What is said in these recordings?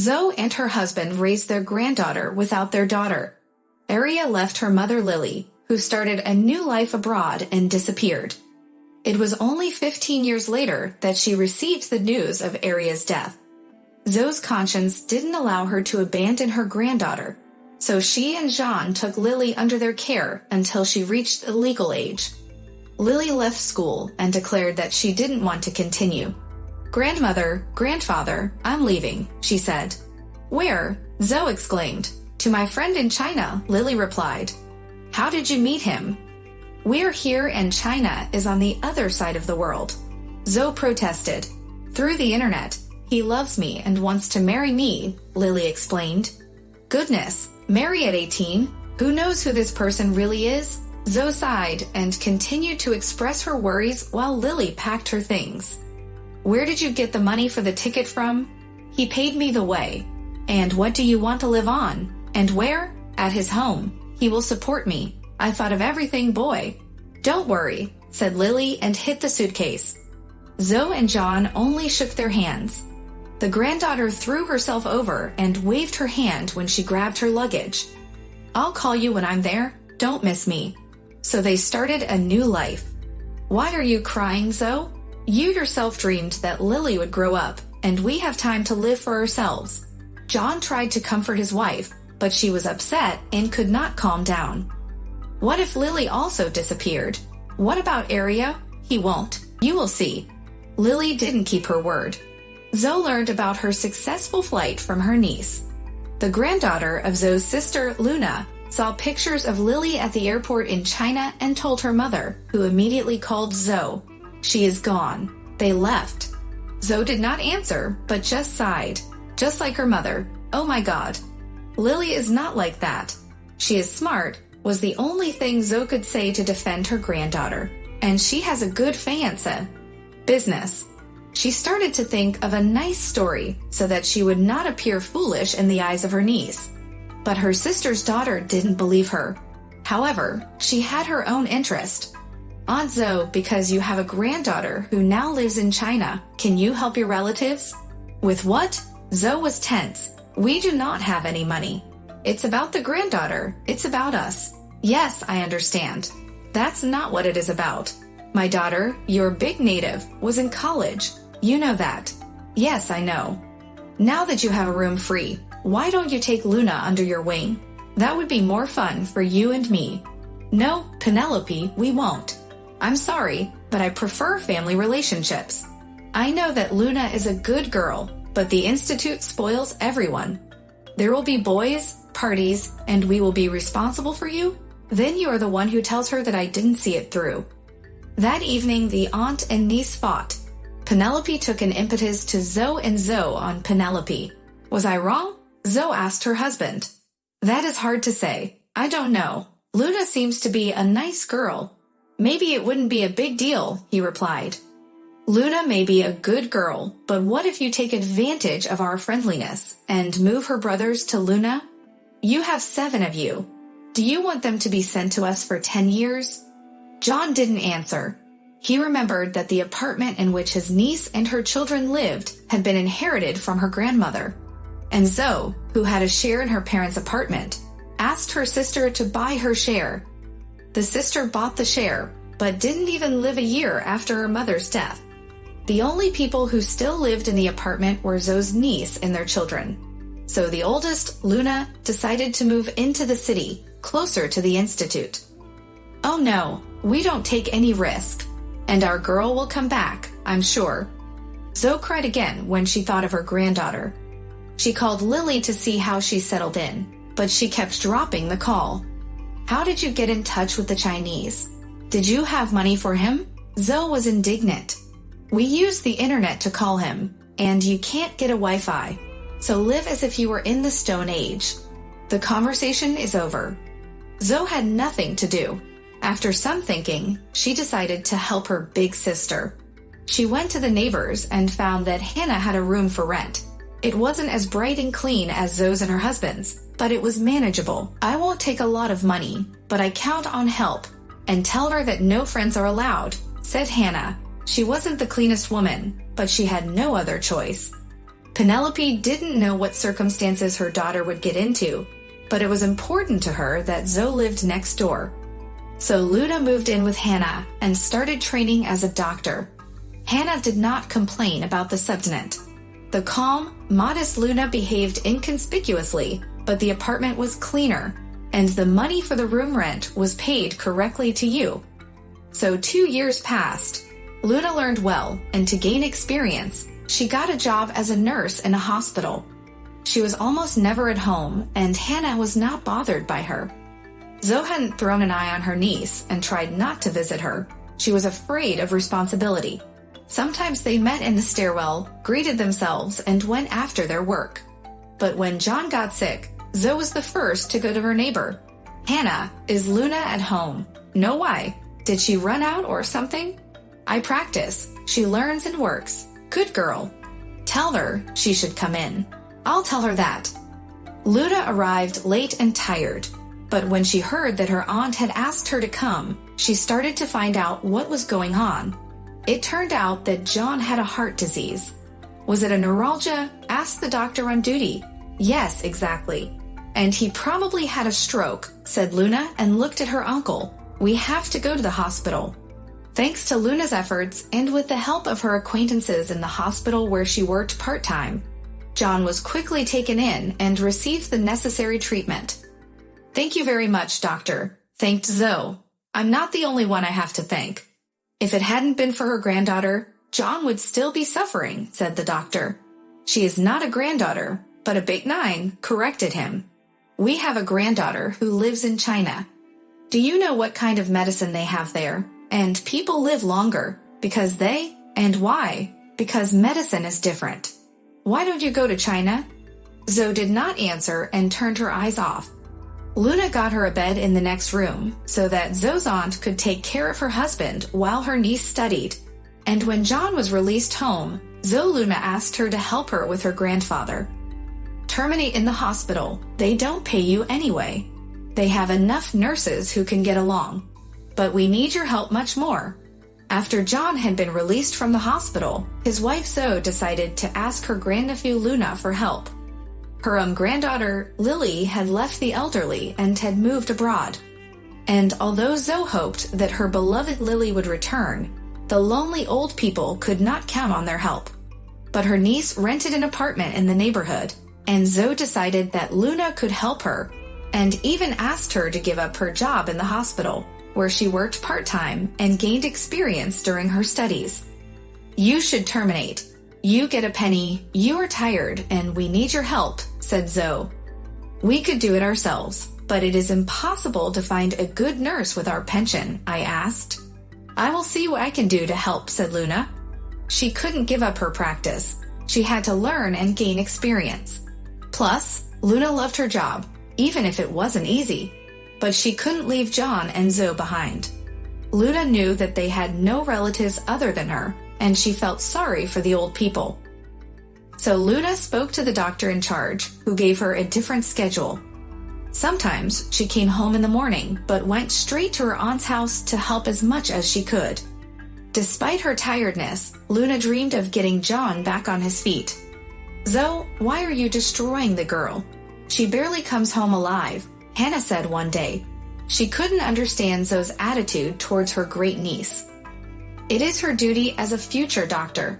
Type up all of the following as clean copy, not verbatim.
Zoe and her husband raised their granddaughter without their daughter. Aria left her mother Lily, who started a new life abroad, and disappeared. It was only 15 years later that she received the news of Aria's death. Zoe's conscience didn't allow her to abandon her granddaughter, so she and Jean took Lily under their care until she reached the legal age. Lily left school and declared that she didn't want to continue. "Grandmother, grandfather, I'm leaving," she said. "Where?" Zoe exclaimed. "To my friend in China," Lily replied. "How did you meet him?" "We're here and China is on the other side of the world," Zoe protested. "Through the internet. He loves me and wants to marry me," Lily explained. "Goodness, marry at 18? Who knows who this person really is?" Zoe sighed and continued to express her worries while Lily packed her things. "Where did you get the money for the ticket from?" "He paid me the way." "And what do you want to live on?" "And where?" "At his home. He will support me." "I thought of everything, boy." "Don't worry," said Lily and hid the suitcase. Zoe and John only shook their hands. The granddaughter threw herself over and waved her hand when she grabbed her luggage. "I'll call you when I'm there. Don't miss me." So they started a new life. "Why are you crying, Zoe? You yourself dreamed that Lily would grow up, and we have time to live for ourselves." John tried to comfort his wife, but she was upset and could not calm down. "What if Lily also disappeared? What about Aria?" "He won't. You will see." Lily didn't keep her word. Zoe learned about her successful flight from her niece. The granddaughter of Zoe's sister, Luna, saw pictures of Lily at the airport in China and told her mother, who immediately called Zoe. "She is gone. They left." Zoe did not answer, but just sighed, just like her mother. "Oh my God. Lily is not like that. She is smart," was the only thing Zoe could say to defend her granddaughter. "And she has a good fiancé." Business. She started to think of a nice story so that she would not appear foolish in the eyes of her niece. But her sister's daughter didn't believe her. However, she had her own interest. "Aunt Zoe, because you have a granddaughter who now lives in China, can you help your relatives?" "With what?" Zoe was tense. "We do not have any money. It's about the granddaughter. It's about us." "Yes, I understand. That's not what it is about. My daughter, your big native, was in college. You know that." "Yes, I know. Now that you have a room free, why don't you take Luna under your wing? That would be more fun for you and me." "No, Penelope, we won't. I'm sorry, but I prefer family relationships. I know that Luna is a good girl, but the Institute spoils everyone. There will be boys, parties, and we will be responsible for you? Then you are the one who tells her that I didn't see it through." That evening, the aunt and niece fought. Penelope took an impetus to Zoe and Zoe on Penelope. "Was I wrong?" Zoe asked her husband. "That is hard to say. I don't know. Luna seems to be a nice girl." "Maybe it wouldn't be a big deal," he replied. "Luna may be a good girl, but what if you take advantage of our friendliness and move her brothers to Luna? You have 7 of you. Do you want them to be sent to us for 10 years? John didn't answer. He remembered that the apartment in which his niece and her children lived had been inherited from her grandmother. And Zoe, who had a share in her parents' apartment, asked her sister to buy her share. The sister bought the share, but didn't even live a year after her mother's death. The only people who still lived in the apartment were Zoe's niece and their children. So the oldest, Luna, decided to move into the city, closer to the Institute. "Oh no, we don't take any risk. And our girl will come back, I'm sure." Zoe cried again when she thought of her granddaughter. She called Lily to see how she settled in, but she kept dropping the call. "How did you get in touch with the Chinese? Did you have money for him?" Zoe was indignant. "We used the internet to call him, and you can't get a Wi-Fi. So live as if you were in the Stone Age. The conversation is over." Zoe had nothing to do. After some thinking, she decided to help her big sister. She went to the neighbors and found that Hannah had a room for rent. It wasn't as bright and clean as Zoe's and her husband's, but it was manageable. "I won't take a lot of money, but I count on help. And tell her that no friends are allowed," said Hannah. She wasn't the cleanest woman, but she had no other choice. Penelope didn't know what circumstances her daughter would get into, but it was important to her that Zoe lived next door. So Luna moved in with Hannah and started training as a doctor. Hannah did not complain about the subtenant. The calm, modest Luna behaved inconspicuously, but the apartment was cleaner, and the money for the room rent was paid correctly to you. So 2 years passed. Luna learned well, and to gain experience, she got a job as a nurse in a hospital. She was almost never at home, and Hannah was not bothered by her. Zoe hadn't thrown an eye on her niece and tried not to visit her. She was afraid of responsibility. Sometimes they met in the stairwell, greeted themselves, and went after their work. But when John got sick, Zoe was the first to go to her neighbor. "Hannah, is Luna at home?" "No, why? Did she run out or something?" "I practice. She learns and works. Good girl. Tell her she should come in." "I'll tell her that." Luna arrived late and tired, but when she heard that her aunt had asked her to come, she started to find out what was going on. It turned out that John had a heart disease. "Was it a neuralgia?" asked the doctor on duty. "Yes, exactly. And he probably had a stroke," said Luna and looked at her uncle. "We have to go to the hospital." Thanks to Luna's efforts and with the help of her acquaintances in the hospital where she worked part-time, John was quickly taken in and received the necessary treatment. "Thank you very much, doctor," thanked Zoe. "I'm not the only one I have to thank. If it hadn't been for her granddaughter, John would still be suffering," said the doctor. "She is not a granddaughter, but a big nine," corrected him. "We have a granddaughter who lives in China. Do you know what kind of medicine they have there? And people live longer because they, and why? Because medicine is different. Why don't you go to China?" Zoe did not answer and turned her eyes off. Luna got her a bed in the next room so that Zoe's aunt could take care of her husband while her niece studied. And when John was released home, Zoe Luna asked her to help her with her grandfather. "Terminate in the hospital. They don't pay you anyway. They have enough nurses who can get along. But we need your help much more." After John had been released from the hospital, his wife Zoe decided to ask her grandnephew Luna for help. Her own granddaughter, Lily, had left the elderly and had moved abroad. And although Zoe hoped that her beloved Lily would return, the lonely old people could not count on their help. But her niece rented an apartment in the neighborhood, and Zoe decided that Luna could help her, and even asked her to give up her job in the hospital, where she worked part-time and gained experience during her studies. "You should terminate. You get a penny, you are tired, and we need your help," said Zoe. "We could do it ourselves, but it is impossible to find a good nurse with our pension," I asked. "I will see what I can do to help," said Luna. She couldn't give up her practice. She had to learn and gain experience. Plus, Luna loved her job, even if it wasn't easy. But she couldn't leave John and Zoe behind. Luna knew that they had no relatives other than her, and she felt sorry for the old people. So Luna spoke to the doctor in charge, who gave her a different schedule. Sometimes she came home in the morning, but went straight to her aunt's house to help as much as she could. Despite her tiredness, Luna dreamed of getting John back on his feet. "Zoe, why are you destroying the girl? She barely comes home alive," Hannah said one day. She couldn't understand Zoe's attitude towards her great niece. "It is her duty as a future doctor.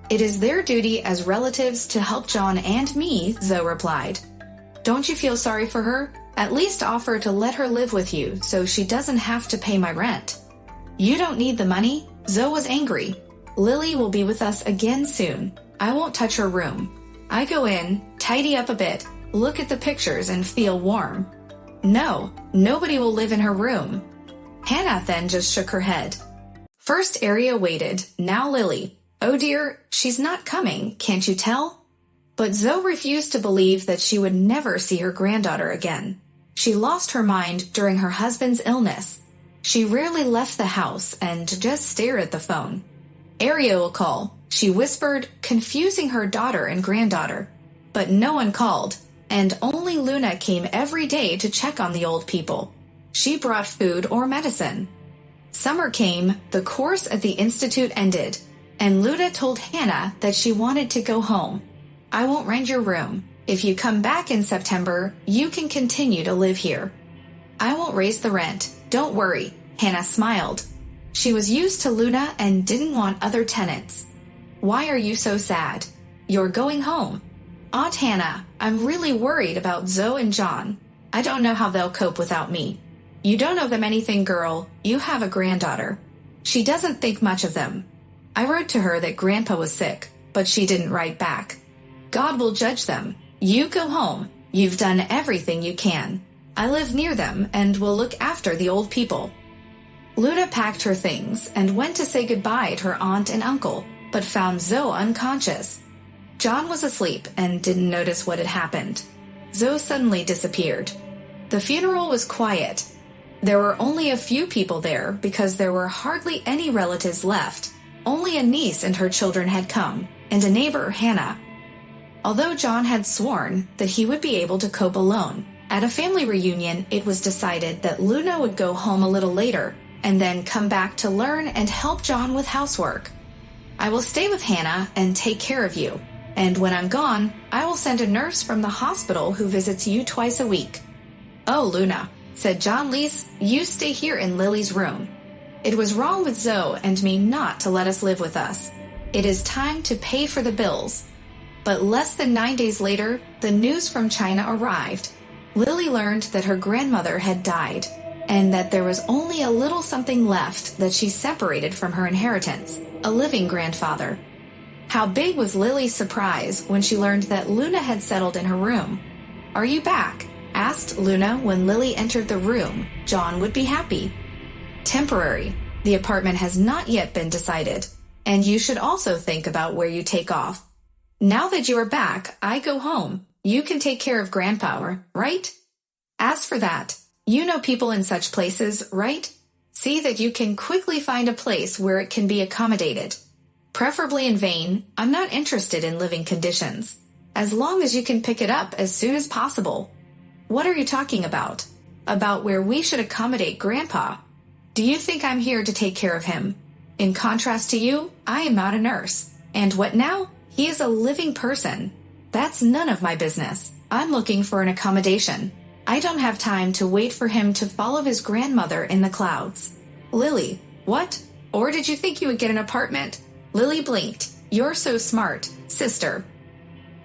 It is their duty as relatives to help John and me," Zoe replied. "Don't you feel sorry for her? At least offer to let her live with you so she doesn't have to pay my rent." "You don't need the money." Zoe was angry. "Lily will be with us again soon. I won't touch her room. I go in, tidy up a bit, look at the pictures and feel warm. No, nobody will live in her room." Hannah then just shook her head. First Aria waited, now Lily. "Oh dear, she's not coming, can't you tell?" But Zoe refused to believe that she would never see her granddaughter again. She lost her mind during her husband's illness. She rarely left the house and just stared at the phone. "Aria will call," she whispered, confusing her daughter and granddaughter. But no one called, and only Luna came every day to check on the old people. She brought food or medicine. Summer came, the course at the institute ended, and Luna told Hannah that she wanted to go home. I won't rent your room. If you come back in September, you can continue to live here. I won't raise the rent. Don't worry, Hannah smiled. She was used to Luna and didn't want other tenants. Why are you so sad? You're going home. Aunt Hannah, I'm really worried about Zoe and John. I don't know how they'll cope without me. You don't owe them anything, girl. You have a granddaughter. She doesn't think much of them. I wrote to her that Grandpa was sick, but she didn't write back. God will judge them. You go home. You've done everything you can. I live near them and will look after the old people. Luna packed her things and went to say goodbye to her aunt and uncle, but found Zoe unconscious. John was asleep and didn't notice what had happened. Zoe suddenly disappeared. The funeral was quiet. There were only a few people there because there were hardly any relatives left. Only a niece and her children had come, and a neighbor, Hannah. Although John had sworn that he would be able to cope alone, at a family reunion it was decided that Luna would go home a little later and then come back to learn and help John with housework. I will stay with Hannah and take care of you, and when I'm gone, I will send a nurse from the hospital who visits you twice a week. Oh, Luna, said John Lees, you stay here in Lily's room. It was wrong with Zoe and me not to let us live with us. It is time to pay for the bills. But less than 9 days later, the news from China arrived. Lily learned that her grandmother had died, and that there was only a little something left that she separated from her inheritance, a living grandfather. How big was Lily's surprise when she learned that Luna had settled in her room. Are you back? Asked Luna when Lily entered the room. John would be happy. Temporary. The apartment has not yet been decided, and you should also think about where you take off. Now that you are back, I go home. You can take care of Grandpa, right? As for that, you know people in such places, right? See that you can quickly find a place where it can be accommodated. Preferably in vain. I'm not interested in living conditions. As long as you can pick it up as soon as possible. What are you talking about? About where we should accommodate Grandpa. Do you think I'm here to take care of him? In contrast to you, I am not a nurse. And what now? He is a living person. That's none of my business. I'm looking for an accommodation. I don't have time to wait for him to follow his grandmother in the clouds. Lily, what? Or did you think you would get an apartment? Lily blinked. You're so smart, sister.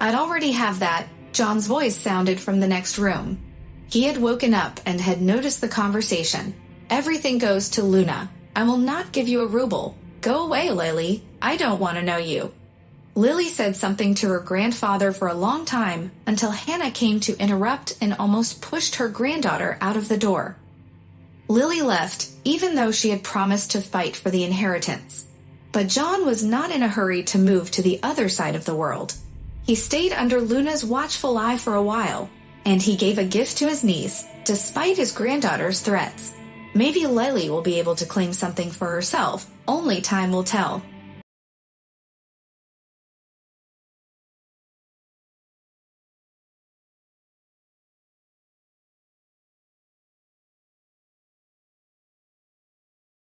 I'd already have that. John's voice sounded from the next room. He had woken up and had noticed the conversation. Everything goes to Luna. I will not give you a ruble. Go away, Lily. I don't want to know you. Lily said something to her grandfather for a long time until Hannah came to interrupt and almost pushed her granddaughter out of the door. Lily left, even though she had promised to fight for the inheritance. But John was not in a hurry to move to the other side of the world. He stayed under Luna's watchful eye for a while, and he gave a gift to his niece, despite his granddaughter's threats. Maybe Lily will be able to claim something for herself. Only time will tell.